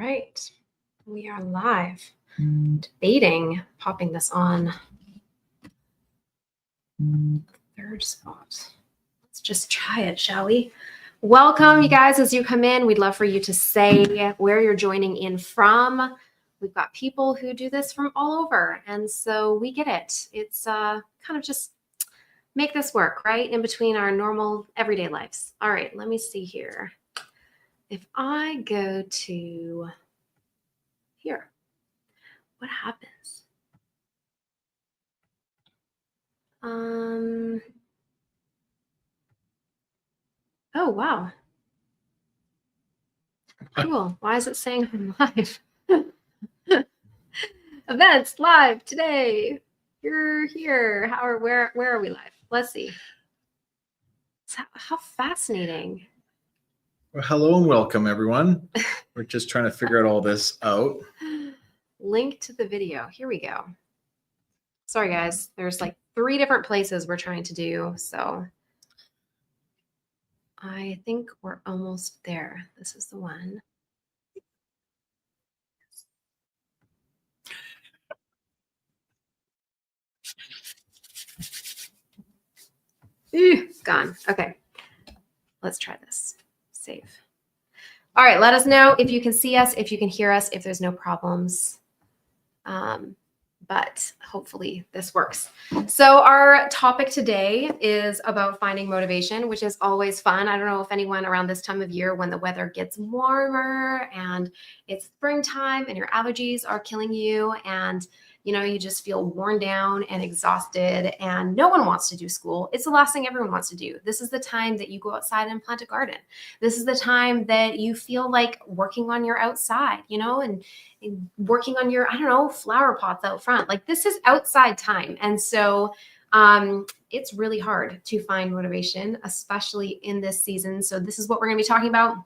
right, we are live. Debating popping this on the third spot. Let's just try it, shall we? Welcome, you guys, as you come in. We'd love for you to say where you're joining in from. We've got people who do this from all over, and so we get it. It's kind of just make this work, right? In between our normal everyday lives. All right, let me see here. If I go to here, what happens? Oh, wow. Cool. Why is it saying I'm live? Events live today. You're here. Where are we live? Let's see. How fascinating. Well, hello and welcome, everyone. We're just trying to figure out all this out. Link to the video. Here we go. Sorry, guys. There's like 3 different places we're trying to do. So I think we're almost there. This is the one. It's gone. Okay. Let's try this. Save. All right. Let us know if you can see us, if you can hear us, if there's no problems. But hopefully this works. So our topic today is about finding motivation, which is always fun. I don't know if anyone around this time of year when the weather gets warmer and it's springtime and your allergies are killing you and you just feel worn down and exhausted and no one wants to do school. It's the last thing everyone wants to do. This is the time that you go outside and plant a garden. This is the time that you feel like working on your outside, and working on your, flower pots out front. Like this is outside time. And so it's really hard to find motivation, especially in this season. So this is what we're going to be talking about.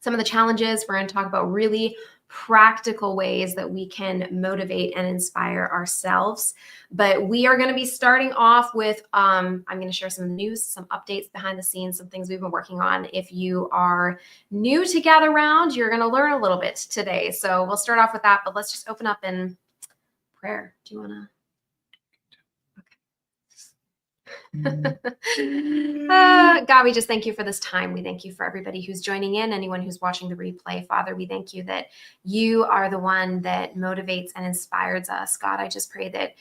Some of the challenges. We're going to talk about really practical ways that we can motivate and inspire ourselves. But we are going to be starting off with, I'm going to share some news, some updates behind the scenes, some things we've been working on. If you are new to Gather Round, you're going to learn a little bit today. So we'll start off with that, but let's just open up in prayer. Do you want to? God, we just thank you for this time. We thank you for everybody who's joining in, anyone who's watching the replay. Father, we thank you that you are the one that motivates and inspires us. God, I just pray that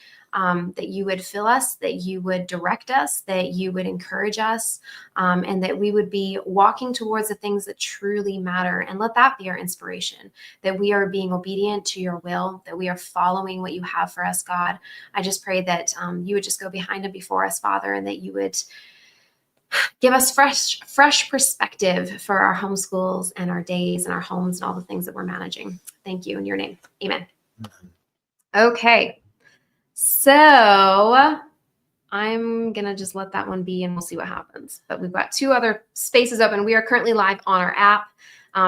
that you would fill us, that you would direct us, that you would encourage us, and that we would be walking towards the things that truly matter. And let that be our inspiration, that we are being obedient to your will, that we are following what you have for us, God. I just pray that you would just go behind and before us, Father, and that you would give us fresh perspective for our homeschools and our days and our homes and all the things that we're managing. Thank you in your name. Amen. Okay. So I'm going to just let that one be and we'll see what happens. But we've got 2 other spaces open. We are currently live on our app.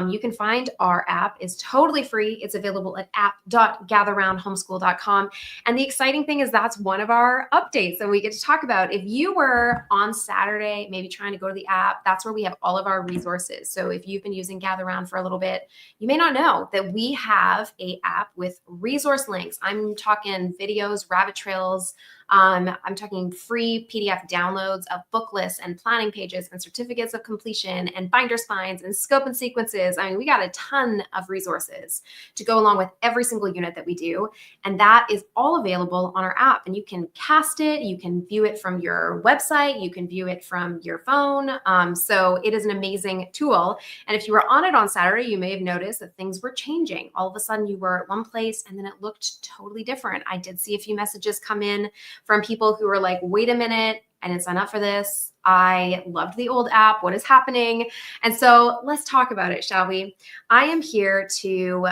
You can find our app. It's totally free. It's available at app.gatherroundhomeschool.com. And the exciting thing is that's one of our updates that we get to talk about. If you were on Saturday, maybe trying to go to the app, that's where we have all of our resources. So if you've been using Gather Round for a little bit, you may not know that we have an app with resource links. I'm talking videos, rabbit trails. I'm talking free PDF downloads of book lists and planning pages and certificates of completion and binder spines and scope and sequences. I mean, we got a ton of resources to go along with every single unit that we do. And that is all available on our app. And you can cast it. You can view it from your website. You can view it from your phone. So it is an amazing tool. And if you were on it on Saturday, you may have noticed that things were changing. All of a sudden you were at one place and then it looked totally different. I did see a few messages come in from people who were like, wait a minute, I didn't sign up for this. I loved the old app. What is happening? And so let's talk about it, shall we? I am here to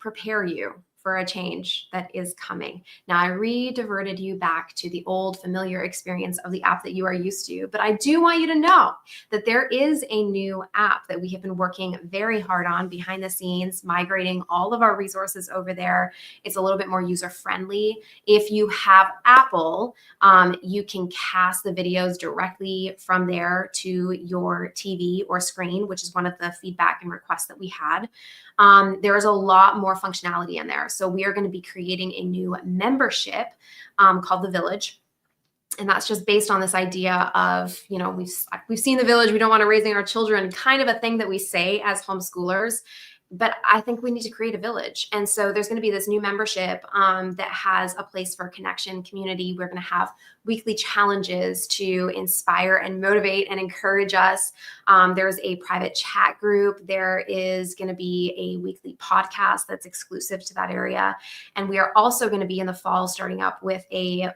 prepare you for a change that is coming. Now, I re-diverted you back to the old familiar experience of the app that you are used to, but I do want you to know that there is a new app that we have been working very hard on behind the scenes, migrating all of our resources over there. It's a little bit more user-friendly. If you have Apple, you can cast the videos directly from there to your TV or screen, which is one of the feedback and requests that we had. there is a lot more functionality in there. So we are going to be creating a new membership called the Village. And that's just based on this idea of, we've seen the village, we don't want to raising our children, kind of a thing that we say as homeschoolers. But I think we need to create a village. And so there's going to be this new membership that has a place for connection, community. We're going to have weekly challenges to inspire and motivate and encourage us. There's a private chat group. There is going to be a weekly podcast that's exclusive to that area. And we are also going to be in the fall starting up with a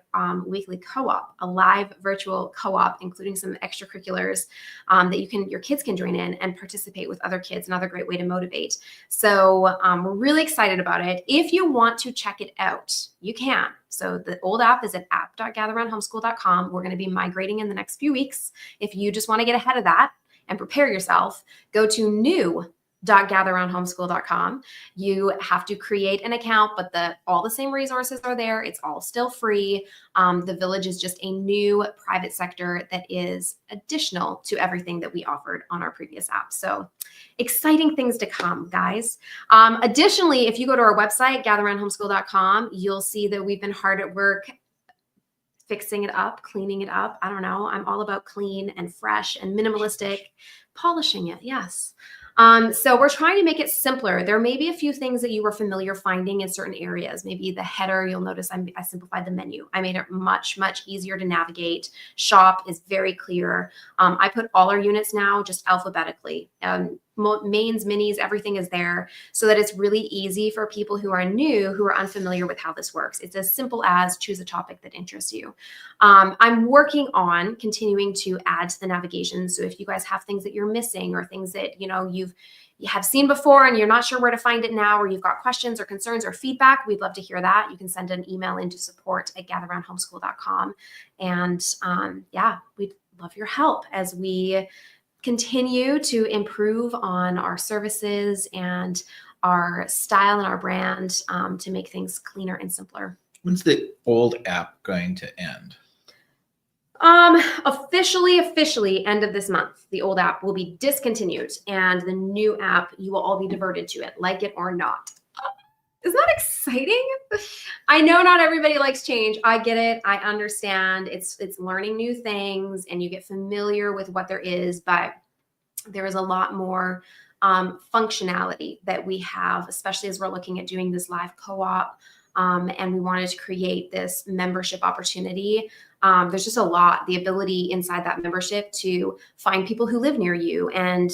weekly co-op, a live virtual co-op, including some extracurriculars that your kids can join in and participate with other kids. Another great way to motivate. So we're really excited about it. If you want to check it out, you can. So the old app is at app.gatheroundhomeschool.com. We're going to be migrating in the next few weeks. If you just want to get ahead of that and prepare yourself, go to new.gatheroundhomeschool.com. You have to create an account, but all the same resources are there. It's all still free. The Village is just a new private sector that is additional to everything that we offered on our previous app. So exciting things to come, guys. Additionally, if you go to our website, gatheroundhomeschool.com, you'll see that we've been hard at work fixing it up, cleaning it up. I don't know. I'm all about clean and fresh and minimalistic, polishing it. Yes. So we're trying to make it simpler. There may be a few things that you were familiar finding in certain areas. Maybe the header, you'll notice I simplified the menu. I made it much, much easier to navigate. Shop is very clear. I put all our units now just alphabetically. Mains, minis, everything is there so that it's really easy for people who are new, who are unfamiliar with how this works. It's as simple as choose a topic that interests you. I'm working on continuing to add to the navigation. So if you guys have things that you're missing or things that, you have seen before and you're not sure where to find it now, or you've got questions or concerns or feedback, we'd love to hear that. You can send an email into support@gatheroundhomeschool.com. And we'd love your help as we continue to improve on our services and our style and our brand to make things cleaner and simpler. When's the old app going to end? Officially end of this month. The old app will be discontinued and the new app, you will all be diverted to it, like it or not. Isn't that exciting? I know not everybody likes change. I get it. I understand. It's learning new things and you get familiar with what there is, but there is a lot more functionality that we have, especially as we're looking at doing this live co-op. And we wanted to create this membership opportunity. There's just a lot, the ability inside that membership to find people who live near you and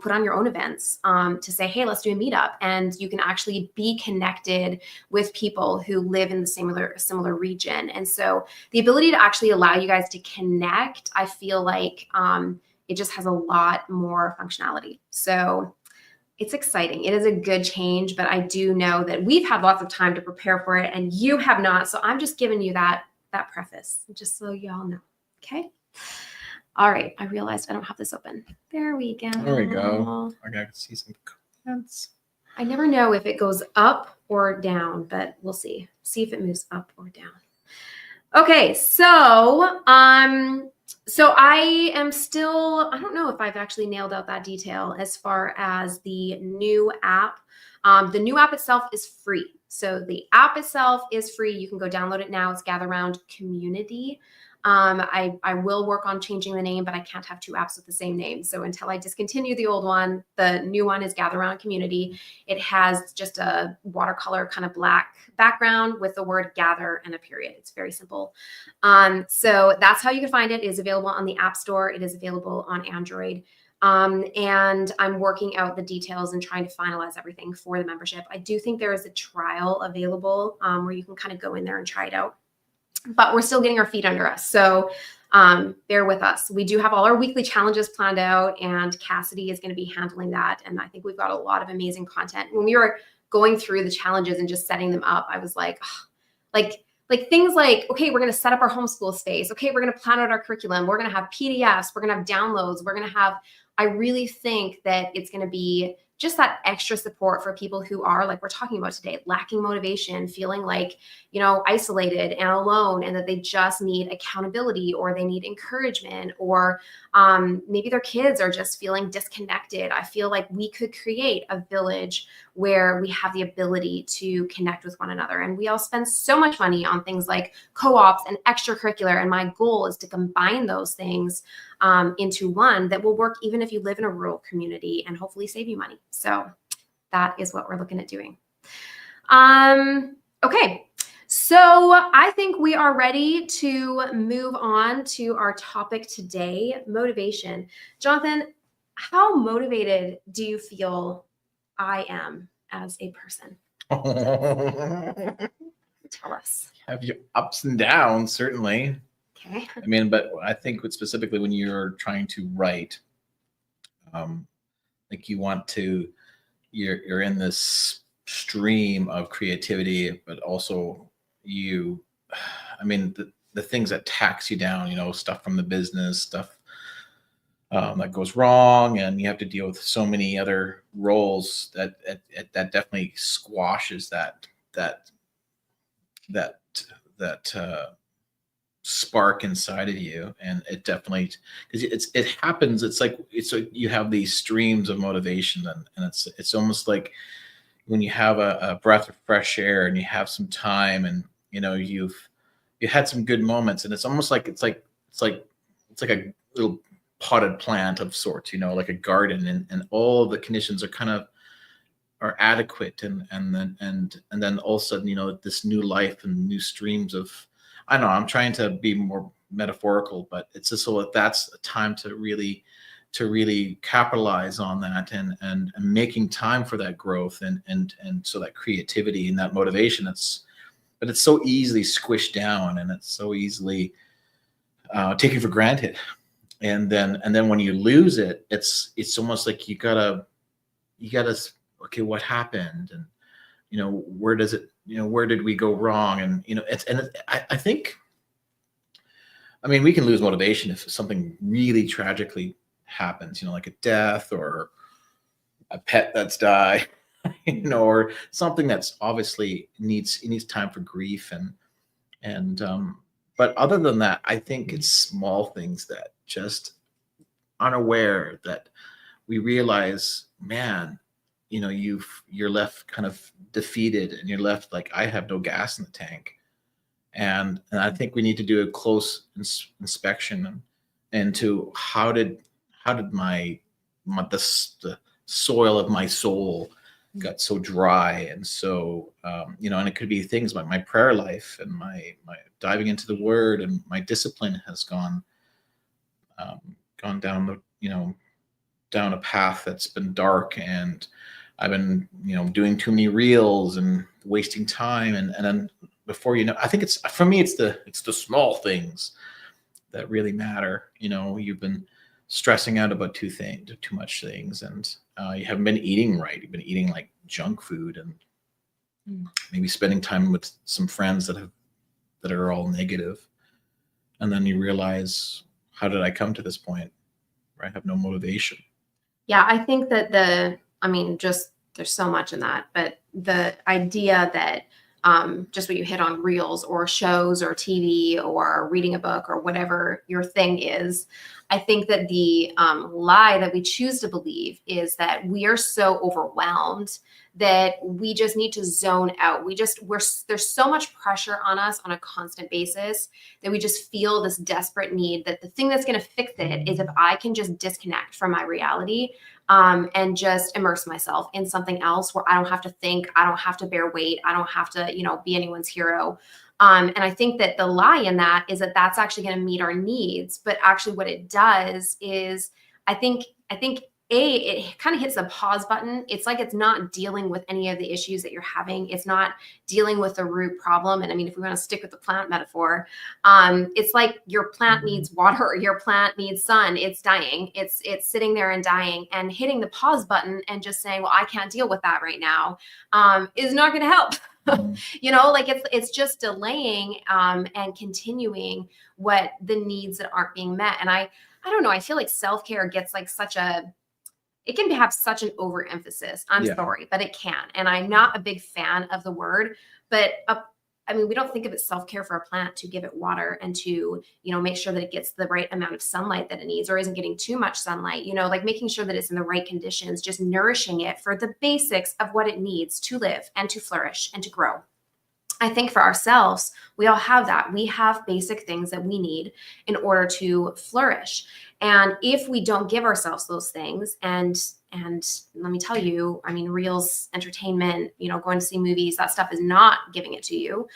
put on your own events to say, hey, let's do a meetup. And you can actually be connected with people who live in the similar region. And so the ability to actually allow you guys to connect, I feel like it just has a lot more functionality. So it's exciting. It is a good change, but I do know that we've had lots of time to prepare for it and you have not. So I'm just giving you that preface, just so y'all know. Okay. All right. I realized I don't have this open. There we go. There we go. I got to see some comments. I never know if it goes up or down, but we'll see. See if it moves up or down. Okay. So I am still, I don't know if I've actually nailed out that detail as far as the new app. The new app itself is free. So the app itself is free. You can go download it now. It's Gather Round Community. I will work on changing the name, but I can't have two apps with the same name. So until I discontinue the old one, the new one is Gather Round Community. It has just a watercolor kind of black background with the word gather and a period. It's very simple. So that's how you can find it. It is available on the App Store. It is available on Android. And I'm working out the details and trying to finalize everything for the membership. I do think there is a trial available where you can kind of go in there and try it out. But we're still getting our feet under us. So bear with us. We do have all our weekly challenges planned out and Cassidy is going to be handling that. And I think we've got a lot of amazing content. When we were going through the challenges and just setting them up, I was like things like, okay, we're going to set up our homeschool space. Okay, we're going to plan out our curriculum. We're going to have PDFs. We're going to have downloads. I really think that it's going to be just that extra support for people who are, like we're talking about today, lacking motivation, feeling like, isolated and alone, and that they just need accountability, or they need encouragement, or maybe their kids are just feeling disconnected. I feel like we could create a village where we have the ability to connect with one another. And we all spend so much money on things like co-ops and extracurricular. And my goal is to combine those things into one that will work even if you live in a rural community, and hopefully save you money. So that is what we're looking at doing. Okay. So I think we are ready to move on to our topic today, motivation. Jonathan, how motivated do you feel I am as a person? Tell us. Have your ups and downs, certainly. Okay. I mean, but I think specifically when you're trying to write, like you're in this stream of creativity, but also the things that tax you down, stuff from the business, stuff that goes wrong, and you have to deal with so many other roles that definitely squashes that spark inside of you. And it definitely, because it happens, it's like you have these streams of motivation, and it's almost like when you have a breath of fresh air and you have some time, and you had some good moments, and it's almost like it's like a little potted plant of sorts, like a garden, and all the conditions are adequate, and then all of a sudden, this new life and new streams of, I don't know, I'm trying to be more metaphorical, but it's just so that that's a time to really capitalize on that, and making time for that growth, and so that creativity and that motivation, but it's so easily squished down, and it's so easily taken for granted. And then when you lose it, it's almost like you gotta, okay, what happened? And, where did we go wrong? And, I think, I mean, we can lose motivation if something really tragically happens, like a death, or a pet that's died, or something that's obviously needs time for grief. But other than that, I think it's small things that just unaware that we realize, man, you're left kind of defeated, and you're left like, I have no gas in the tank. And I think we need to do a close inspection into how did the soil of my soul got so dry. And so, and it could be things like my prayer life, and my diving into the word, and my discipline has gone down down a path that's been dark, and I've been, doing too many reels and wasting time. And then before I think for me, it's the small things that really matter. You've been stressing out about too much things, and you haven't been eating right. You've been eating like junk food, and maybe spending time with some friends that are all negative. And then you realize, how did I come to this point where I have no motivation? Yeah, I think that there's so much in that, but the idea that just what you hit on, reels or shows or TV or reading a book or whatever your thing is, I think that the lie that we choose to believe is that we are so overwhelmed that we just need to zone out. There's so much pressure on us on a constant basis that we just feel this desperate need that the thing that's going to fix it is if I can just disconnect from my reality and just immerse myself in something else where I don't have to think, I don't have to bear weight, I don't have to, be anyone's hero. And I think that the lie in that is that that's actually going to meet our needs. But actually what it does is I think it kind of hits the pause button. It's like it's not dealing with any of the issues that you're having. It's not dealing with the root problem. And I mean, if we want to stick with the plant metaphor, it's like your plant needs water, your plant needs sun. It's dying. It's sitting there and dying, and hitting the pause button and just saying, well, I can't deal with that right now, is not going to help. Like it's just delaying and continuing what the needs that aren't being met. And I don't know, I feel like self-care gets like such a it can have such an overemphasis. I'm Yeah. sorry, but it can. And I'm not a big fan of the word, but I mean, we don't think of it self-care for a plant to give it water and to, make sure that it gets the right amount of sunlight that it needs or isn't getting too much sunlight, like making sure that it's in the right conditions, just nourishing it for the basics of what it needs to live and to flourish and to grow. I think for ourselves, we all have that. We have basic things that we need in order to flourish. And if we don't give ourselves those things, and let me tell you, I mean, reels, entertainment, going to see movies, that stuff is not giving it to you.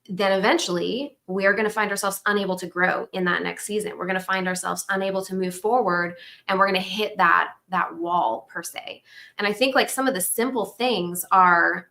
Then eventually we are going to find ourselves unable to grow in that next season. We're going to find ourselves unable to move forward, and we're going to hit that wall per se. And I think like some of the simple things are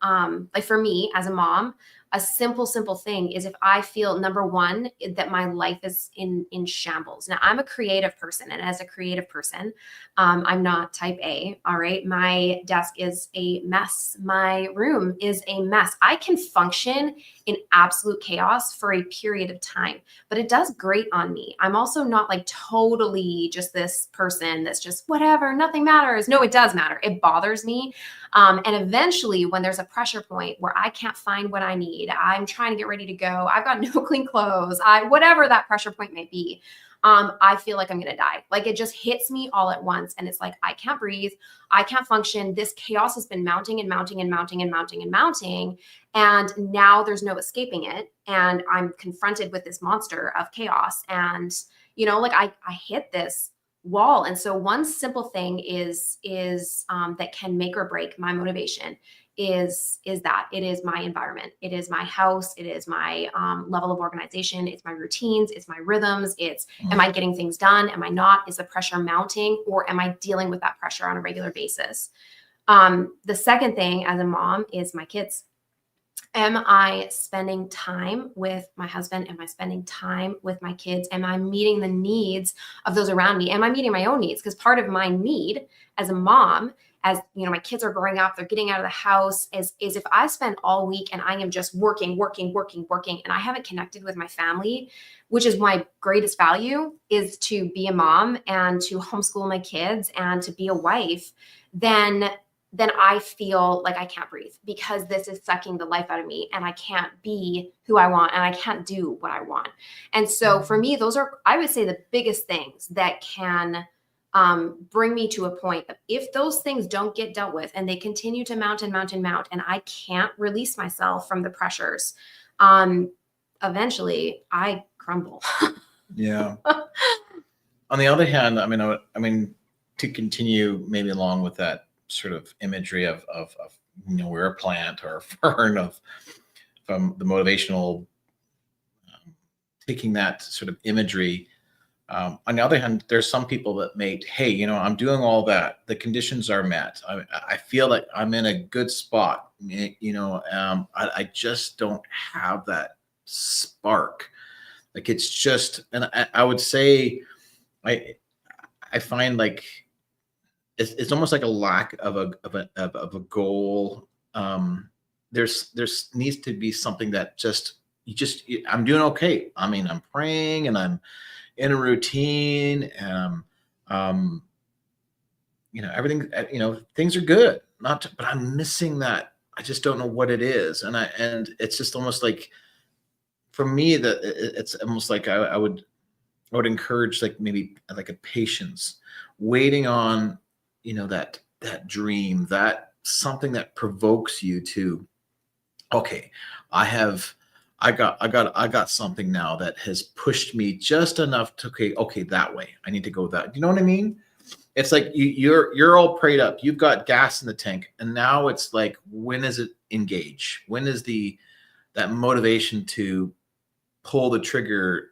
like for me as a mom, a simple thing is if I feel, number one, that my life is in shambles. Now I'm a creative person, and as a creative person, I'm not type A. All right. My desk is a mess. My room is a mess. I can function in absolute chaos for a period of time, but it does grate on me. I'm also not like totally just this person that's just whatever, nothing matters. No, it does matter. It bothers me. And eventually when there's a pressure point where I can't find what I need, I'm trying to get ready to go, I've got no clean clothes, whatever that pressure point may be, I feel like I'm going to die. Like it just hits me all at once. And it's like, I can't breathe. I can't function. This chaos has been mounting and mounting and mounting and mounting and mounting. And now there's no escaping it. And I'm confronted with this monster of chaos. And, like I hit this wall. And so one simple thing is that can make or break my motivation is that it is my environment. It is my house. It is my level of organization. It's my routines. It's my rhythms. It's, am I getting things done? Am I not? Is the pressure mounting, or am I dealing with that pressure on a regular basis? The second thing as a mom is my kids. Am I spending time with my husband? Am I spending time with my kids? Am I meeting the needs of those around me? Am I meeting my own needs? Because part of my need as a mom, as my kids are growing up, they're getting out of the house, is if I spend all week and I am just working, and I haven't connected with my family, which is my greatest value, is to be a mom and to homeschool my kids and to be a wife, then I feel like I can't breathe, because this is sucking the life out of me, and I can't be who I want, and I can't do what I want. And so for me, those are, I would say, the biggest things that can bring me to a point of, if those things don't get dealt with and they continue to mount and mount and mount, and I can't release myself from the pressures, eventually I crumble. Yeah. On the other hand, I mean, to continue maybe along with that sort of imagery of we're a plant or a fern, from the motivational, taking that sort of imagery. On the other hand, there's some people that hey, I'm doing all that. The conditions are met. I feel like I'm in a good spot. I just don't have that spark. Like it's just, and I would say, I find like it's almost like a lack of a goal. There's needs to be something that I'm doing okay. I mean, I'm praying and I'm in a routine, and everything, things are good. But I'm missing that. I just don't know what it is, and it's just almost like, for me, that it's almost like I would encourage, like, maybe like a patience, waiting on that dream, that something that provokes you to, okay, I got something now that has pushed me just enough to, okay, that way I need to go that. You know what I mean? It's like you're all prayed up, you've got gas in the tank, and now it's like, when is it engage? When is that motivation to pull the trigger,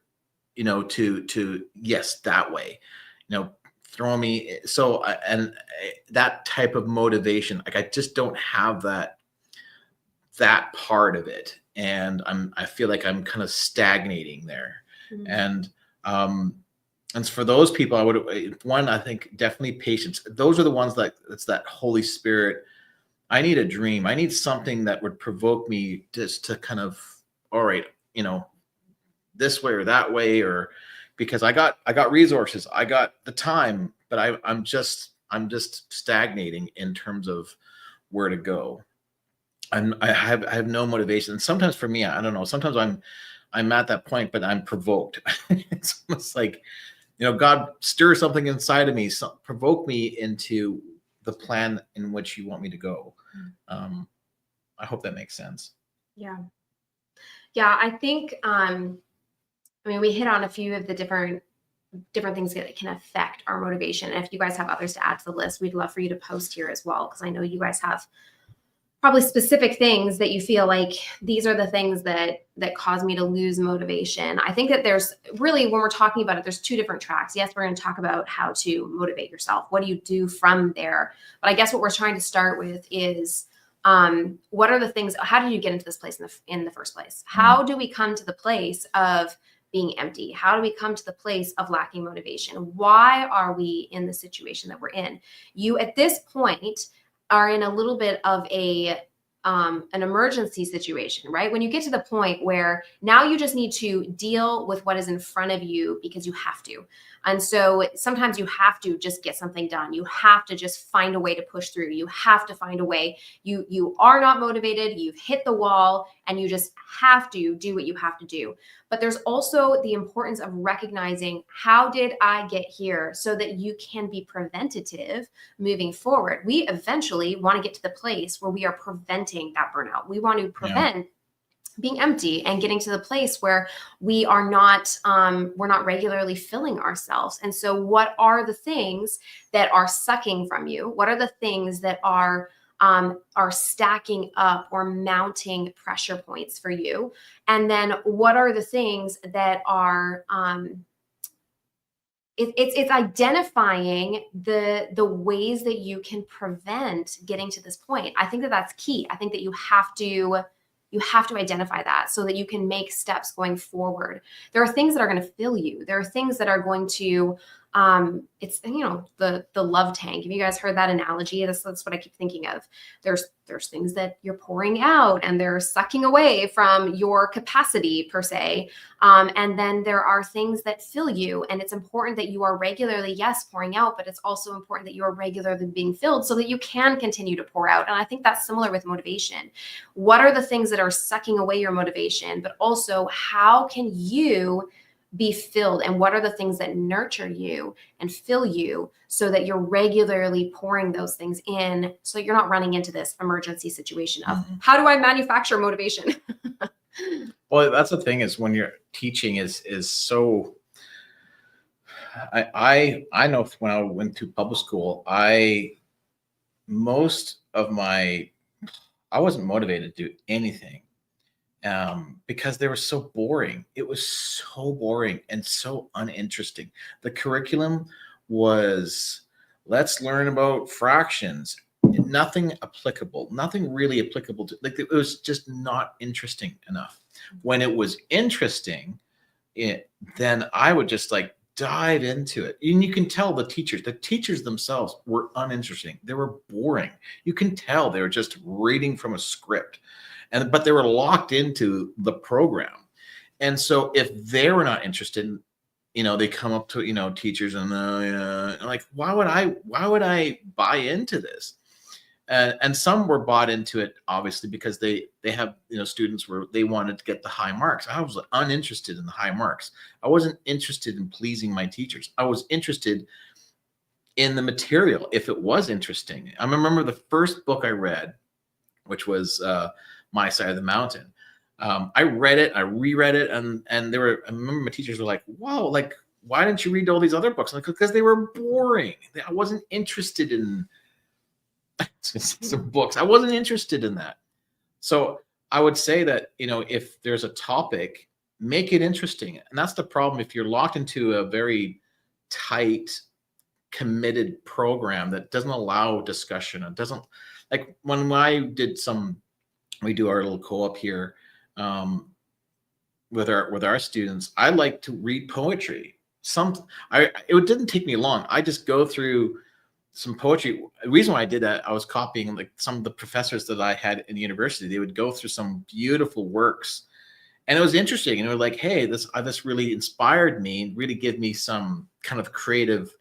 to yes, that way, throw me. So, and that type of motivation, like, I just don't have that part of it. And I feel like I'm kind of stagnating there. Mm-hmm. And for those people, I think definitely patience. Those are the ones that it's that Holy Spirit. I need a dream. I need something that would provoke me just to kind of, all right, this way or that way, or because I got resources, I got the time, but I'm just stagnating in terms of where to go. I have no motivation. And sometimes for me, I don't know, sometimes I'm at that point, but I'm provoked. It's almost like, God, stir something inside of me, provoke me into the plan in which you want me to go. I hope that makes sense. Yeah. Yeah. I think, I mean, we hit on a few of the different things that can affect our motivation. And if you guys have others to add to the list, we'd love for you to post here as well, because I know you guys have probably specific things that you feel like these are the things that cause me to lose motivation. I think that there's really, when we're talking about it, there's two different tracks. Yes, we're going to talk about how to motivate yourself. What do you do from there? But I guess what we're trying to start with is, what are the things, how did you get into this place in the first place? How do we come to the place of being empty? How do we come to the place of lacking motivation? Why are we in the situation that we're in? You, at this point, are in a little bit of an emergency situation, right? When you get to the point where now you just need to deal with what is in front of you because you have to. And so sometimes you have to just get something done. You have to just find a way to push through. You have to find a way. You are not motivated. You've hit the wall, and you just have to do what you have to do. But there's also the importance of recognizing, how did I get here, so that you can be preventative moving forward. We eventually want to get to the place where we are preventing that burnout. We want to prevent being empty and getting to the place where we are not, we're not regularly filling ourselves. And so what are the things that are sucking from you? What are the things that are stacking up or mounting pressure points for you? And then what are the things that are, it's identifying the ways that you can prevent getting to this point. I think that that's key. I think that you have to identify that so that you can make steps going forward. There are things that are going to fill you. There are things that are going to, it's, the love tank. Have you guys heard that analogy? That's what I keep thinking of. There's things that you're pouring out and they're sucking away from your capacity per se. And then there are things that fill you, and it's important that you are regularly, yes, pouring out, but it's also important that you are regularly being filled so that you can continue to pour out. And I think that's similar with motivation. What are the things that are sucking away your motivation, but also how can you be filled, and what are the things that nurture you and fill you so that you're regularly pouring those things in, so you're not running into this emergency situation of how do I manufacture motivation? Well, that's the thing, is when you're teaching is so, I know when I went to public school, I wasn't motivated to do anything. Because they were so boring. It was so boring and so uninteresting. The curriculum was, let's learn about fractions. Nothing applicable, nothing really applicable to, like, it was just not interesting enough. When it was interesting, then I would just like dive into it. And you can tell the teachers themselves were uninteresting. They were boring. You can tell they were just reading from a script. But they were locked into the program. And so if they were not interested, they come up to, teachers and like, why would I buy into this? And some were bought into it, obviously, because they have, students where they wanted to get the high marks. I was uninterested in the high marks. I wasn't interested in pleasing my teachers. I was interested in the material, if it was interesting. I remember the first book I read, which was, My Side of the Mountain. I read it, I reread it, and I remember my teachers were like, "Wow, like, why didn't you read all these other books?" Like, because they were boring. I wasn't interested in some books. I wasn't interested in that. So I would say that, if there's a topic, make it interesting. And that's the problem. If you're locked into a very tight, committed program that doesn't allow discussion, it doesn't, like when we do our little co-op here with our students, I like to read poetry. It didn't take me long. I just go through some poetry. The reason why I did that, I was copying like some of the professors that I had in the university. They would go through some beautiful works, And it was interesting. And we're like, hey, this really inspired me, really give me some kind of creative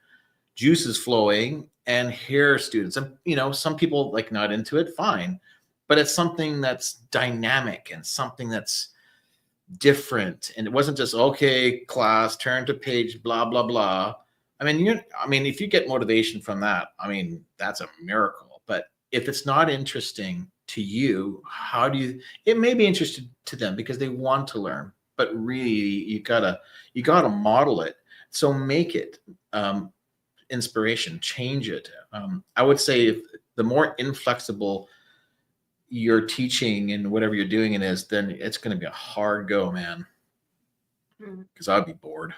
juices flowing. And here, students, and some people like not into it, fine, but it's something that's dynamic and something that's different. And it wasn't just, okay, class, turn to page, blah, blah, blah. If you get motivation from that, that's a miracle. But if it's not interesting to you, it may be interesting to them because they want to learn, but really you gotta model it. So make it inspiration, change it. I would say if the more inflexible your teaching and whatever you're doing it is, then it's going to be a hard go, man. Because I'd be bored.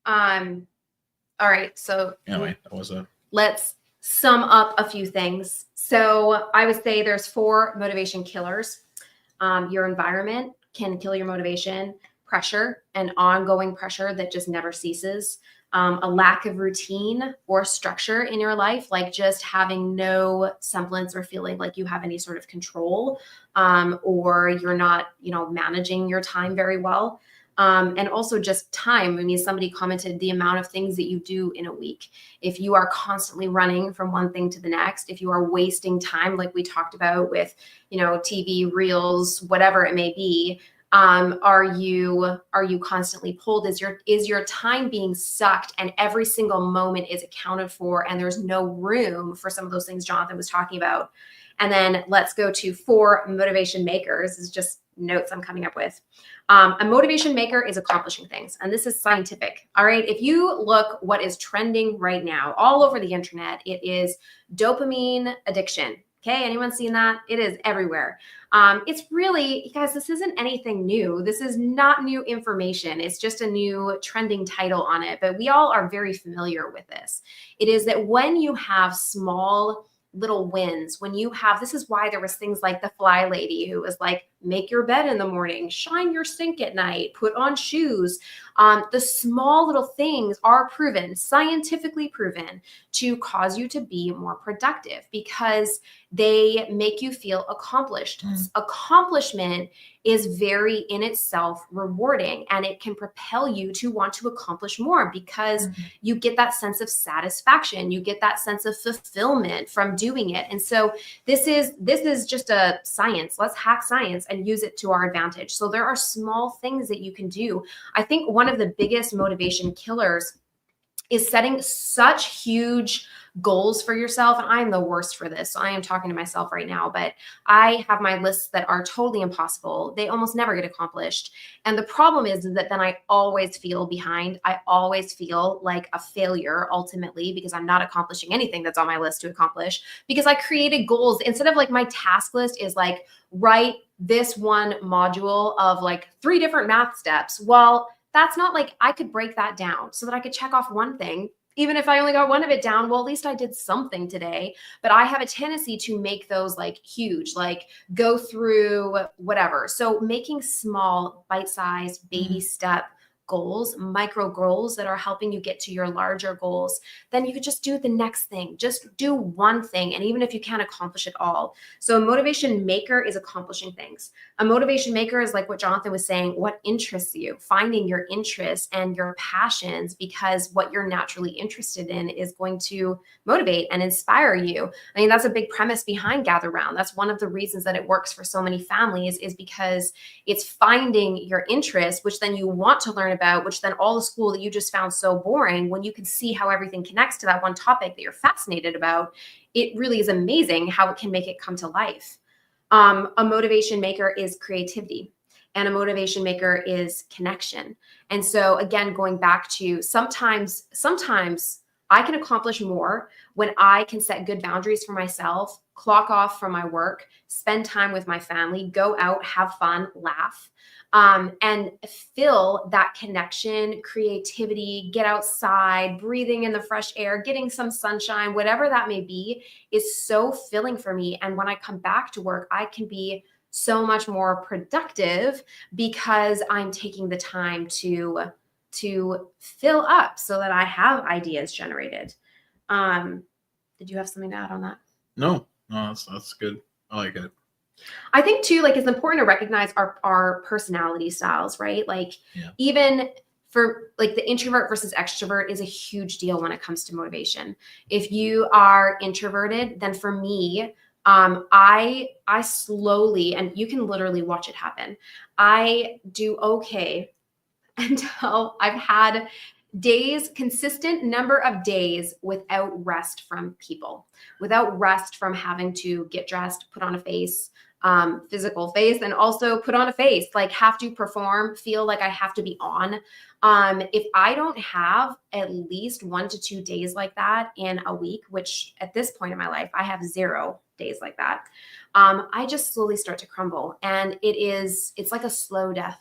All right. So anyway, let's sum up a few things. So I would say there's 4 motivation killers. Your environment can kill your motivation, pressure, and ongoing pressure that just never ceases. A lack of routine or structure in your life, like just having no semblance or feeling like you have any sort of control, or you're not, managing your time very well. And also just time. Somebody commented the amount of things that you do in a week. If you are constantly running from one thing to the next, if you are wasting time, like we talked about with, TV, reels, whatever it may be, are you constantly pulled? Is your time being sucked and every single moment is accounted for and there's no room for some of those things Jonathan was talking about? And then let's go to 4 motivation makers. This is just notes I'm coming up with. A motivation maker is accomplishing things. And this is scientific. All right. If you look what is trending right now all over the internet, it is dopamine addiction. Okay. Anyone seen that? It is everywhere. It's really, guys, this isn't anything new. This is not new information. It's just a new trending title on it. But we all are very familiar with this. It is that when you have small little wins, this is why there was things like the fly lady who was like, make your bed in the morning, shine your sink at night, put on shoes. The small little things are proven, scientifically proven, to cause you to be more productive because they make you feel accomplished. Accomplishment is very in itself rewarding, and it can propel you to want to accomplish more because you get that sense of satisfaction. You get that sense of fulfillment from doing it. And so this is just a science. Let's hack science and use it to our advantage. So there are small things that you can do. I think one of the biggest motivation killers is setting such huge goals for yourself. And I'm the worst for this. So I am talking to myself right now, but I have my lists that are totally impossible. They almost never get accomplished. And the problem is that then I always feel behind. I always feel like a failure ultimately because I'm not accomplishing anything that's on my list to accomplish because I created goals instead of like my task list is like, write this one module of like 3 different math steps. Well, that's not like I could break that down so that I could check off one thing. Even if I only got one of it down, well, at least I did something today. But I have a tendency to make those like huge, like go through whatever. So making small, bite-sized, baby step goals, micro goals that are helping you get to your larger goals, then you could just do the next thing. Just do one thing. And even if you can't accomplish it all. So a motivation maker is accomplishing things. A motivation maker is like what Jonathan was saying, what interests you, finding your interests and your passions, because what you're naturally interested in is going to motivate and inspire you. That's a big premise behind Gather Round. That's one of the reasons that it works for so many families is because it's finding your interest, which then you want to learn about, which then all the school that you just found so boring, when you can see how everything connects to that one topic that you're fascinated about, it really is amazing how it can make it come to life. A motivation maker is creativity, and a motivation maker is connection. And so again, going back to sometimes I can accomplish more when I can set good boundaries for myself, clock off from my work, spend time with my family, go out, have fun, laugh, and feel that connection, creativity, get outside, breathing in the fresh air, getting some sunshine, whatever that may be, is so filling for me. And when I come back to work, I can be so much more productive because I'm taking the time to fill up so that I have ideas generated. Did you have something to add on that? No, that's good. I like it. I think too, like it's important to recognize our personality styles, right? Like Yeah. even for like the introvert versus extrovert is a huge deal when it comes to motivation. If you are introverted, then for me, I slowly, and you can literally watch it happen. I do okay until I've had days, consistent number of days without rest from people, without rest from having to get dressed, put on a face, physical face, and also put on a face, like have to perform, feel like I have to be on. If I don't have at least 1 to 2 days like that in a week, which at this point in my life, I have 0 days like that, I just slowly start to crumble. And it's like a slow death.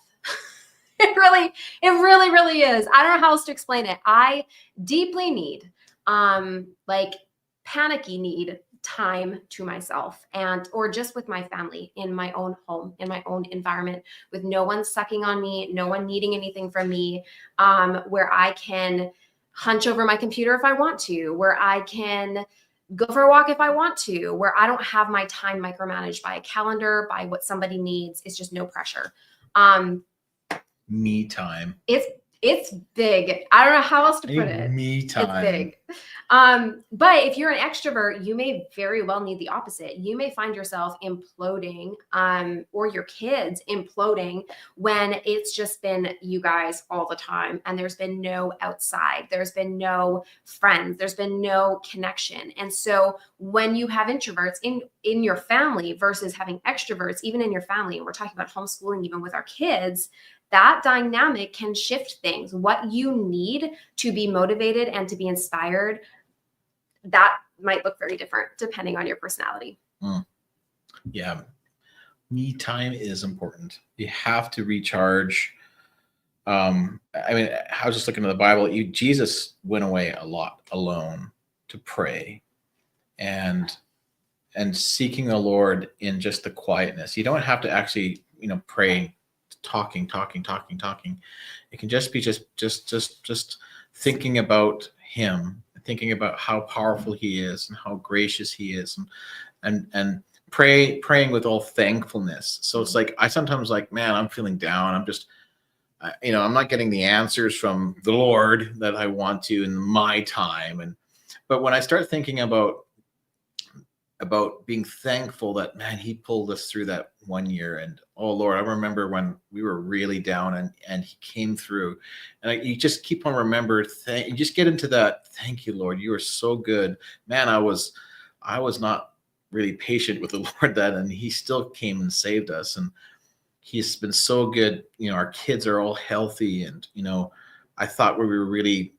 It really is. I don't know how else to explain it. I deeply need, like panicky need time to myself and, or just with my family in my own home, in my own environment with no one sucking on me, no one needing anything from me, where I can hunch over my computer if I want to, where I can go for a walk if I want to, where I don't have my time micromanaged by a calendar, by what somebody needs. It's just no pressure. Me time. It's big. I don't know how else to put it. Me time. It's big. But if you're an extrovert, you may very well need the opposite. You may find yourself imploding, or your kids imploding when it's just been you guys all the time and there's been no outside, there's been no friends, there's been no connection. And so when you have introverts in your family versus having extroverts, even in your family, and we're talking about homeschooling, even with our kids, that dynamic can shift things. What you need to be motivated and to be inspired, that might look very different depending on your personality. Yeah. Me time is important. You have to recharge. I mean, I was just looking at the Bible. Jesus went away a lot alone to pray and seeking the Lord in just the quietness. You don't have to actually, pray talking. It can just be just thinking about him, thinking about how powerful he is and how gracious he is, and praying with all thankfulness. So it's like I sometimes like, man, I'm feeling down. I'm just I'm not getting the answers from the Lord that I want to in my time. But when I start thinking about being thankful that, man, he pulled us through that 1 year, and oh Lord, I remember when we were really down and he came through, and you just keep on you just get into that. Thank you, Lord, you are so good, man. I was not really patient with the Lord then, and he still came and saved us, and he's been so good. Our kids are all healthy, and I thought we were really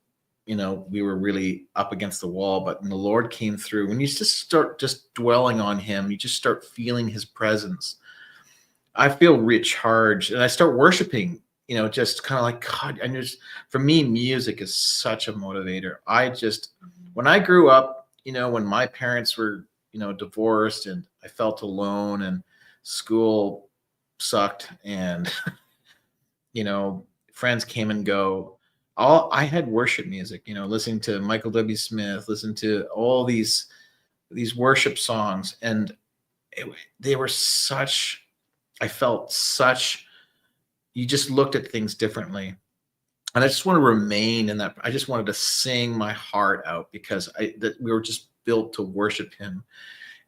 up against the wall, but when the Lord came through, when you just start just dwelling on him, you just start feeling his presence. I feel recharged and I start worshiping, just kind of like God. And for me, music is such a motivator. When I grew up, when my parents were, divorced, and I felt alone, and school sucked, and, friends came and go, I had worship music, listening to Michael W. Smith, listen to all these worship songs, and they were I felt such. You just looked at things differently, and I just want to remain in that. I just wanted to sing my heart out because that we were just built to worship him,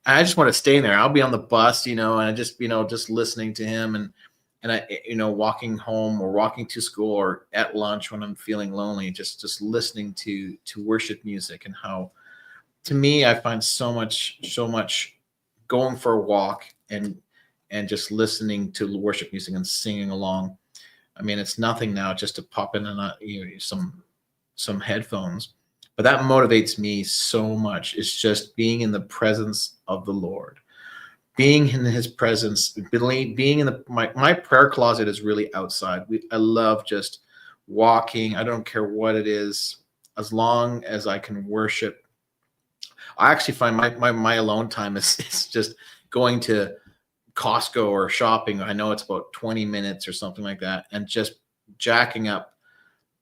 and I just want to stay there. I'll be on the bus, and I just just listening to him, and I, walking home or walking to school or at lunch when I'm feeling lonely, just listening to worship music. And how, to me, I find so much going for a walk and just listening to worship music and singing along. I mean, it's nothing now just to pop in and some headphones, but that motivates me so much. It's just being in the presence of the Lord. Being in his presence, being in my prayer closet is really outside. I love just walking. I don't care what it is, as long as I can worship. I actually find my alone time is just going to Costco or shopping. I know it's about 20 minutes or something like that, and just jacking up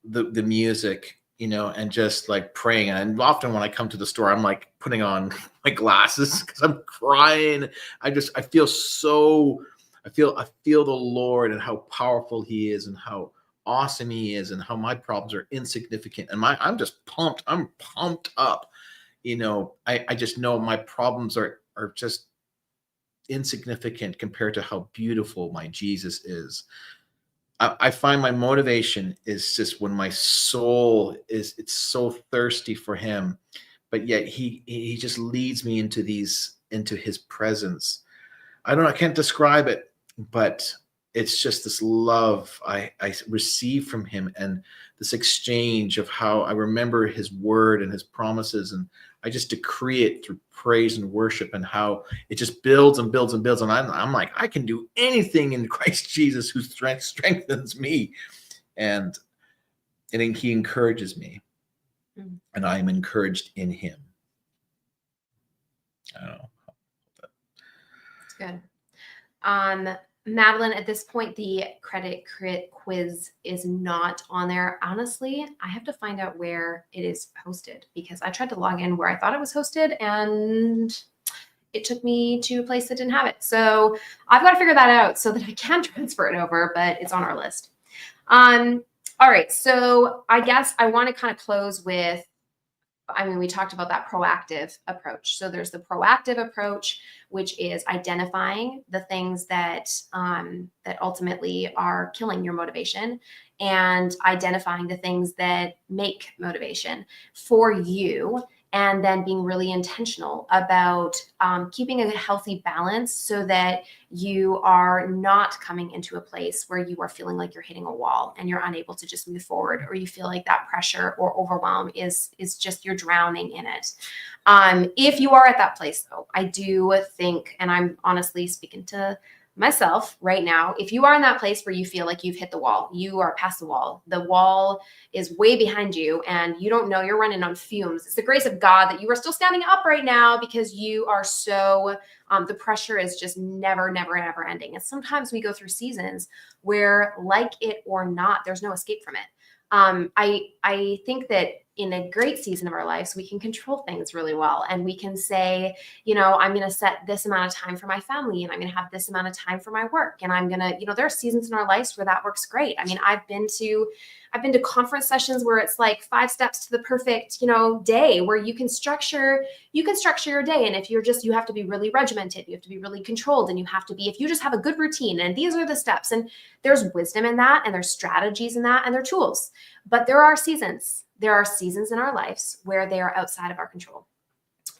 the music and just like praying. And often when I come to the store, I'm like putting on my glasses because I'm crying. I feel so, I feel the Lord and how powerful he is and how awesome he is and how my problems are insignificant. And I'm just pumped. I'm pumped up. I just know my problems are just insignificant compared to how beautiful my Jesus is. I find my motivation is just when my soul it's so thirsty for him, but yet he just leads me into his presence. I can't describe it, but it's just this love I receive from him, and this exchange of how I remember his word and his promises, and I just decree it through praise and worship, and how it just builds and builds and builds. And I'm like, I can do anything in Christ Jesus who strengthens me. And he encourages me, and I am encouraged in him. I don't know. That's good. Madeline, at this point, the credit crit quiz is not on there. Honestly, I have to find out where it is hosted, because I tried to log in where I thought it was hosted and it took me to a place that didn't have it. So I've got to figure that out so that I can transfer it over, but it's on our list. All right. So I guess I want to kind of close with, we talked about that proactive approach. So there's the proactive approach, which is identifying the things that that ultimately are killing your motivation, and identifying the things that make motivation for you, and then being really intentional about keeping a healthy balance so that you are not coming into a place where you are feeling like you're hitting a wall and you're unable to just move forward, or you feel like that pressure or overwhelm is just you're drowning in it. If you are at that place, though, I do think, and I'm honestly speaking to myself right now, if you are in that place where you feel like you've hit the wall, you are past the wall is way behind you, and you don't know, you're running on fumes. It's the grace of God that you are still standing up right now, because you are so, the pressure is just never ending. And sometimes we go through seasons where, like it or not, there's no escape from it. I think that in a great season of our lives, we can control things really well. And we can say, I'm going to set this amount of time for my family, and I'm going to have this amount of time for my work. And I'm going to, there are seasons in our lives where that works great. I've been to conference sessions where it's like 5 steps to the perfect, day, where you can structure your day. And if you have to be really regimented, you have to be really controlled, and if you just have a good routine, and these are the steps, and there's wisdom in that, and there's strategies in that, and there are tools. But there are seasons in our lives where they are outside of our control,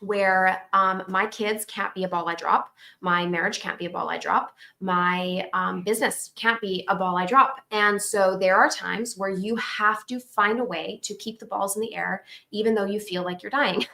where my kids can't be a ball I drop, my marriage can't be a ball I drop, my business can't be a ball I drop. And so there are times where you have to find a way to keep the balls in the air, even though you feel like you're dying.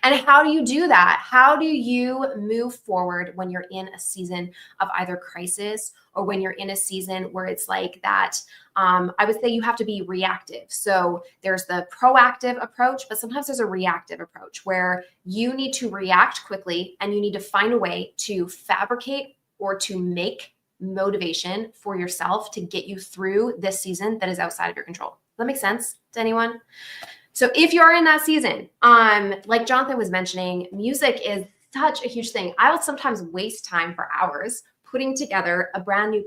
And how do you do that? How do you move forward when you're in a season of either crisis, or when you're in a season where it's like that? I would say you have to be reactive. So there's the proactive approach, but sometimes there's a reactive approach where you need to react quickly, and you need to find a way to fabricate or to make motivation for yourself to get you through this season that is outside of your control. Does that make sense to anyone? So if you're in that season, like Jonathan was mentioning, music is such a huge thing. I will sometimes waste time for hours putting together a brand new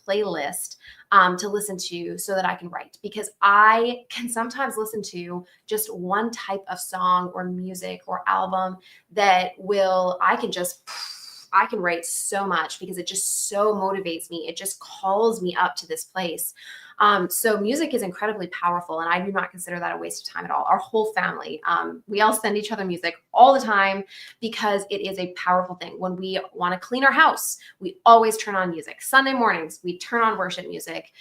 playlist to listen to so that I can write, because I can sometimes listen to just one type of song or music or album that I can write so much, because it just so motivates me. It just calls me up to this place. So music is incredibly powerful, and I do not consider that a waste of time at all. Our whole family, we all send each other music all the time, because it is a powerful thing. When we want to clean our house, we always turn on music. Sunday mornings, we turn on worship music.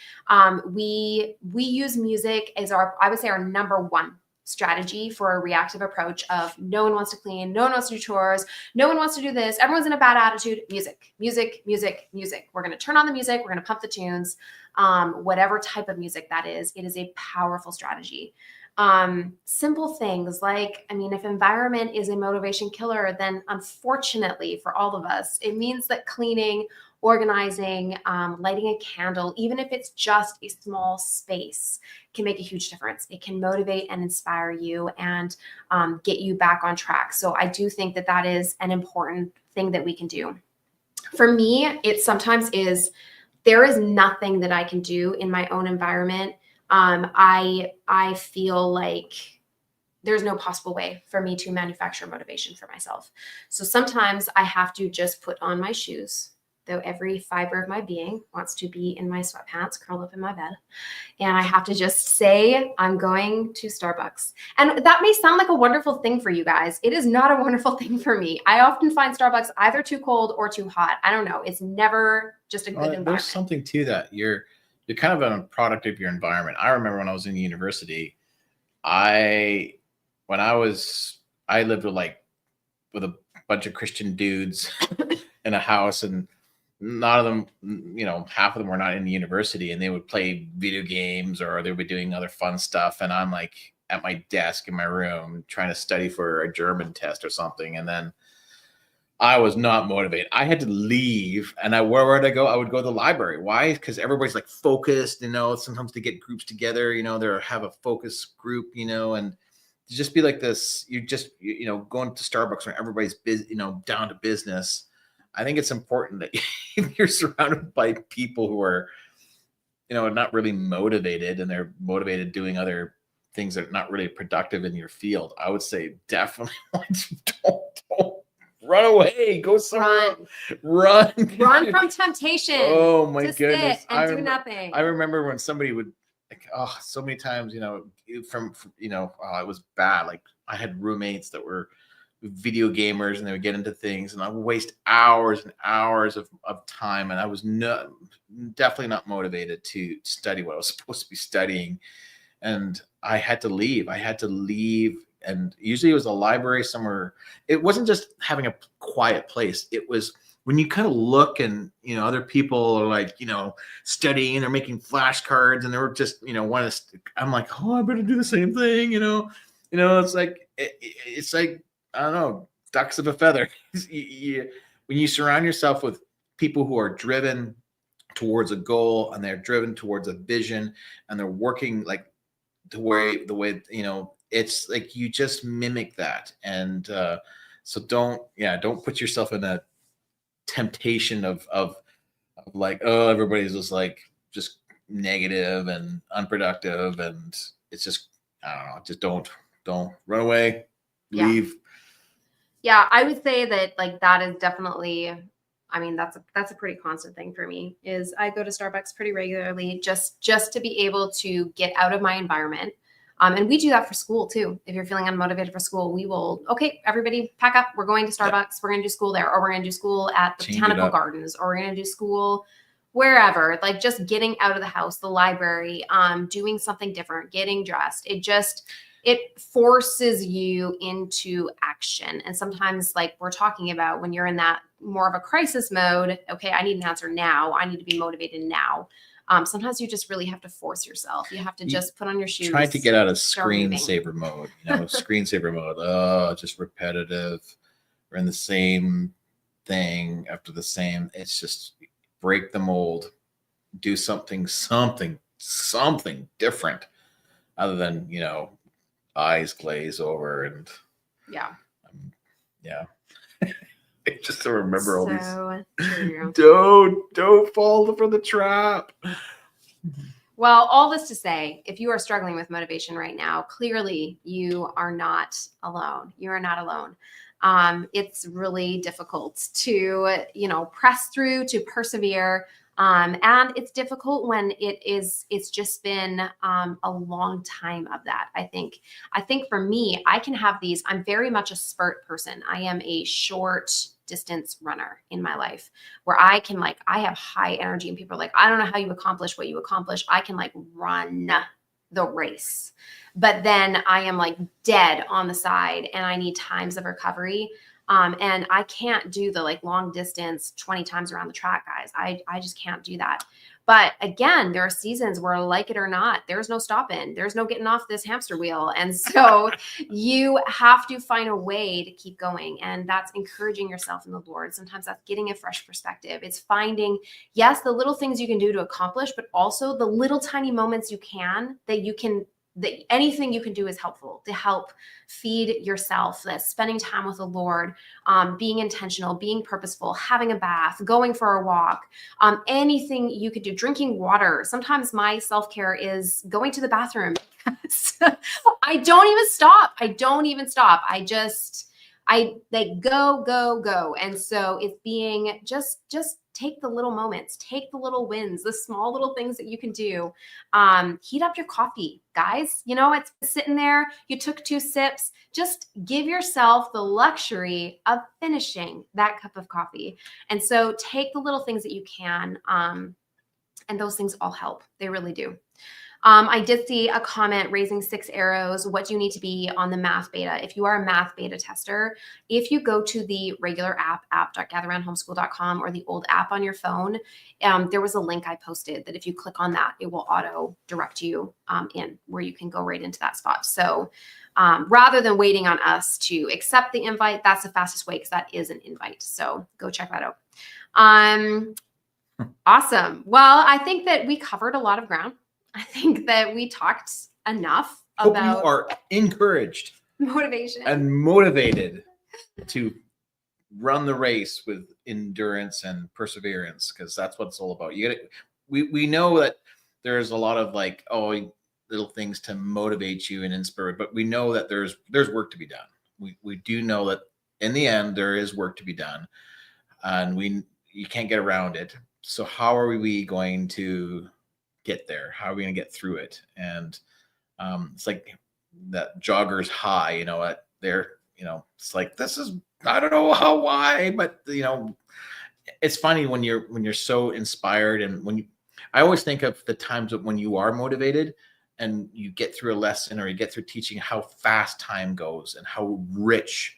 We use music as I would say our number one strategy for a reactive approach of no one wants to clean, no one wants to do chores, no one wants to do this, everyone's in a bad attitude. Music. We're going to turn on the music, we're going to pump the tunes, whatever type of music that is. It is a powerful strategy. Simple things like, I mean, if environment is a motivation killer, then unfortunately for all of us, it means that cleaning, organizing, lighting a candle, even if it's just a small space, can make a huge difference. It can motivate and inspire you and get you back on track. So I do think that that is an important thing that we can do. For me, it sometimes is, there is nothing that I can do in my own environment. I feel like there's no possible way for me to manufacture motivation for myself. So sometimes I have to just put on my shoes, though every fiber of my being wants to be in my sweatpants, curl up in my bed. And I have to just say, I'm going to Starbucks. And that may sound like a wonderful thing for you guys. It is not a wonderful thing for me. I often find Starbucks either too cold or too hot. I don't know. It's never just a good environment. There's something to that. You're kind of a product of your environment. I remember when I was in university, I lived with a bunch of Christian dudes in a house, and none of them, half of them were not in the university, and they would play video games or they would be doing other fun stuff. And I'm like at my desk in my room trying to study for a German test or something. And then I was not motivated. I had to leave, and where would I go? I would go to the library. Why? Because everybody's like focused, sometimes they get groups together, they have a focus group, and to just be like this, going to Starbucks where everybody's busy, down to business. I think it's important that you're surrounded by people who are, not really motivated, and they're motivated doing other things that are not really productive in your field. I would say definitely don't run away. Go somewhere. Run from temptation. Oh my goodness! And do nothing. I remember when somebody would, so many times, it was bad. Like I had roommates that were video gamers, and they would get into things, and I would waste hours and hours of time, and I was definitely not motivated to study what I was supposed to be studying, and I had to leave. And usually it was a library somewhere. It wasn't just having a quiet place. It was when you kind of look and, other people are like, studying, and they're making flashcards, and they were just, I'm like, oh, I better do the same thing. It's like, I don't know, ducks of a feather. When you surround yourself with people who are driven towards a goal, and they're driven towards a vision, and they're working like the way, it's like you just mimic that. And so don't put yourself in a temptation of like, oh, everybody's just negative and unproductive, and it's just, I don't know, just don't run away, leave. Yeah, I would say that that is definitely, I mean, that's a pretty constant thing for me. Is I go to Starbucks pretty regularly just to be able to get out of my environment. And we do that for school too. If you're feeling unmotivated for school, we will, okay, everybody pack up. We're going to Starbucks. Yep. We're going to do school there, or we're going to do school at the Botanical Gardens, or we're going to do school wherever. Like just getting out of the house, the library, doing something different, getting dressed. It forces you into action. And sometimes, like we're talking about, when you're in that more of a crisis mode, okay, I need an answer now. I need to be motivated now. Sometimes you just really have to force yourself. You have to just put on your shoes. Trying to get out of screensaver mode, screensaver mode. Oh, just repetitive. We're in the same thing after the same. It's just break the mold. Do something different, other than, eyes glaze over and I just don't remember all these. Don't fall for the trap. Well, all this to say, if you are struggling with motivation right now, clearly you are not alone. You are not alone. It's really difficult to, press through, to persevere. And it's difficult when it's just been a long time of that. I think for me, I can have these, I'm very much a spurt person. I am a short distance runner in my life, where I have high energy, and people are like, I don't know how you accomplish what you accomplish. I can run the race, but then I am dead on the side, and I need times of recovery. And I can't do the like long distance 20 times around the track, guys. I just can't do that. But again, there are seasons where, like it or not, there's no stopping. There's no getting off this hamster wheel. And so you have to find a way to keep going. And that's encouraging yourself in the Lord. Sometimes that's getting a fresh perspective. It's finding, yes, the little things you can do to accomplish, but also the little tiny moments that anything you can do is helpful to help feed yourself. That's spending time with the Lord, being intentional, being purposeful, having a bath, going for a walk, anything you could do, drinking water. Sometimes my self-care is going to the bathroom. I don't even stop. I like go. And so it's being just take the little moments, take the little wins, the small little things that you can do. Heat up your coffee, guys. It's sitting there. You took 2 sips. Just give yourself the luxury of finishing that cup of coffee. And so take the little things that you can. And those things all help. They really do. I did see a comment, raising 6 arrows. What do you need to be on the math beta? If you are a math beta tester, if you go to the regular app.gatheraroundhomeschool.com, or the old app on your phone, there was a link I posted that if you click on that, it will auto direct you in where you can go right into that spot. So rather than waiting on us to accept the invite, that's the fastest way, because that is an invite. So go check that out. Awesome. Well, I think that we covered a lot of ground. I think that we talked enough about. You are encouraged, motivation, and motivated to run the race with endurance and perseverance, because that's what it's all about. We know that there's a lot of little things to motivate you and inspire, but we know that there's work to be done. We do know that in the end there is work to be done, and you can't get around it. So how are we going to get there? How are we going to get through it? And it's like that jogger's high, it's like, this is, I don't know why, but it's funny when you're so inspired. And I always think of the times when you are motivated and you get through a lesson or you get through teaching, how fast time goes and how rich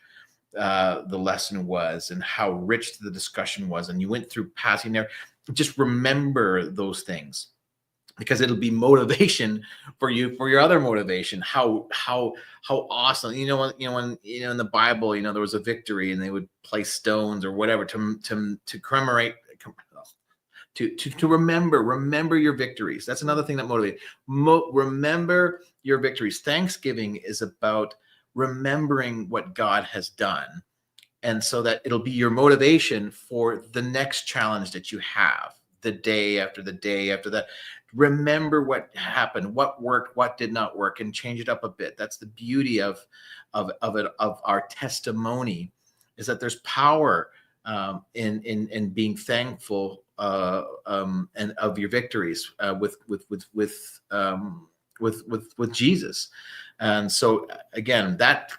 the lesson was and how rich the discussion was. And you went through passing there. Just remember those things, because it'll be motivation for you, for your other motivation. How awesome. In the Bible, there was a victory and they would place stones or whatever to commemorate, to remember your victories. That's another thing that motivates. Remember your victories. Thanksgiving is about remembering what God has done. And so that it'll be your motivation for the next challenge that you have, the day after the day after that. Remember what happened, what worked, what did not work, and change it up a bit. That's the beauty of our testimony, is that there's power in being thankful and of your victories with Jesus. And so again, that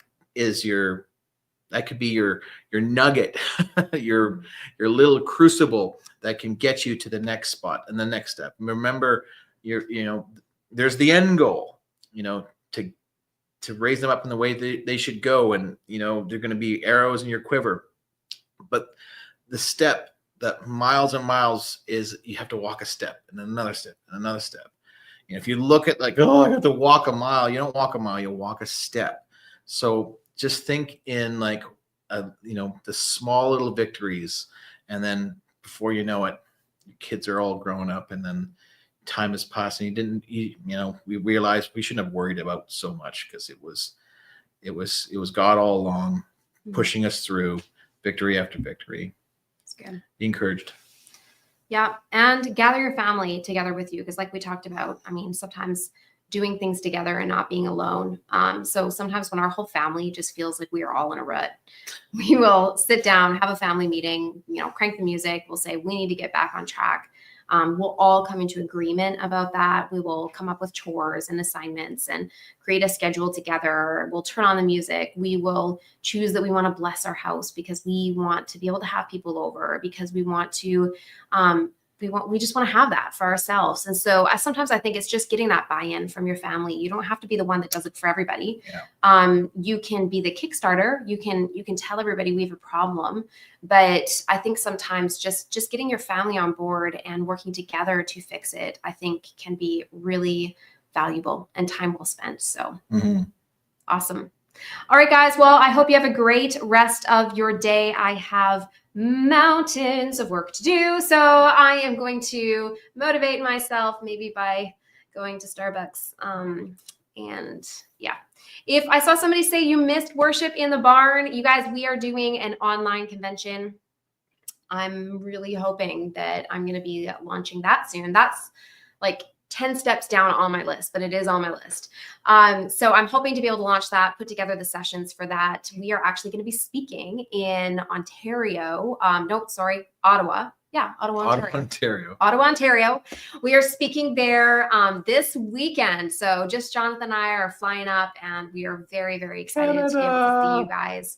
could be your nugget, your little crucible that can get you to the next spot and the next step. Remember, there's the end goal, to raise them up in the way they should go. And, they're going to be arrows in your quiver. But the step, that miles and miles, is you have to walk a step and another step and another step. If you look at I have to walk a mile, you don't walk a mile, you walk a step. So just think in the small little victories, and then before you know it, your kids are all grown up, and then time has passed, and we realized we shouldn't have worried about so much, because it was God all along pushing us through victory after victory. That's good. Be encouraged. Yeah. And gather your family together with you. Because like we talked about, sometimes doing things together and not being alone. So sometimes when our whole family just feels like we are all in a rut, we will sit down, have a family meeting, crank the music. We'll say, we need to get back on track. We'll all come into agreement about that. We will come up with chores and assignments and create a schedule together. We'll turn on the music. We will choose that we want to bless our house because we want to be able to have people over, because we want to we just want to have that for ourselves. And so sometimes I think it's just getting that buy-in from your family. You don't have to be the one that does it for everybody. Yeah. You can be the Kickstarter. You can tell everybody we have a problem. But I think sometimes just getting your family on board and working together to fix it, I think can be really valuable and time well spent. So awesome. All right, guys. Well, I hope you have a great rest of your day. I have mountains of work to do. So I am going to motivate myself maybe by going to Starbucks. And yeah, if I saw somebody say you missed worship in the barn, you guys, we are doing an online convention. I'm really hoping that I'm going to be launching that soon. That's like 10 steps down on my list, but it is on my list. So I'm hoping to be able to launch that, put together the sessions for that. We are actually going to be speaking in Ontario. Ottawa. Yeah, Ontario. Ottawa, Ontario. We are speaking there this weekend. So just Jonathan and I are flying up, and we are very, very excited to be able to see you guys.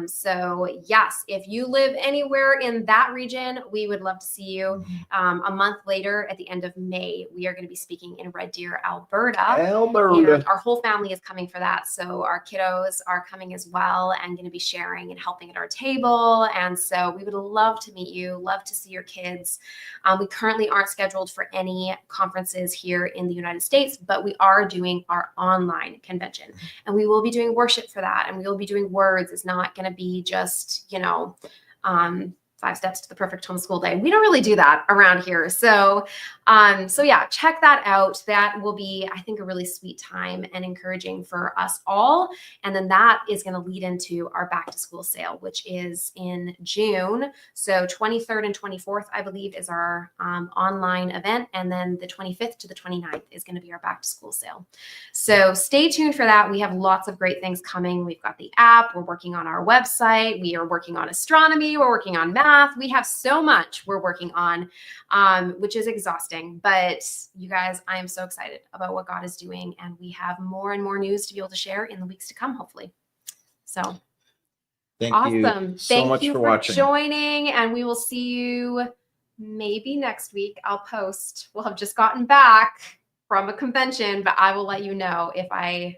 So yes, if you live anywhere in that region, we would love to see you. A month later, at the end of May, we are going to be speaking in Red Deer, Alberta. And our whole family is coming for that. So our kiddos are coming as well and going to be sharing and helping at our table. And so we would love to meet you, love to see your kids. We currently aren't scheduled for any conferences here in the United States, but we are doing our online convention, and we will be doing worship for that. And we will be doing words. It's not going to be just, 5 steps to the perfect homeschool day. We don't really do that around here. So yeah, check that out. That will be, I think, a really sweet time and encouraging for us all. And then that is going to lead into our back to school sale, which is in June. So 23rd and 24th, I believe, is our online event. And then the 25th to the 29th is going to be our back to school sale. So stay tuned for that. We have lots of great things coming. We've got the app. We're working on our website. We are working on astronomy. We're working on math. We have so much we're working on, which is exhausting. But you guys, I am so excited about what God is doing, and we have more and more news to be able to share in the weeks to come, hopefully. So thank you so much for watching, joining, and we will see you maybe next week. I'll post. We'll have just gotten back from a convention, but I will let you know if I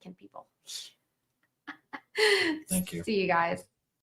can people. Thank you. See you guys.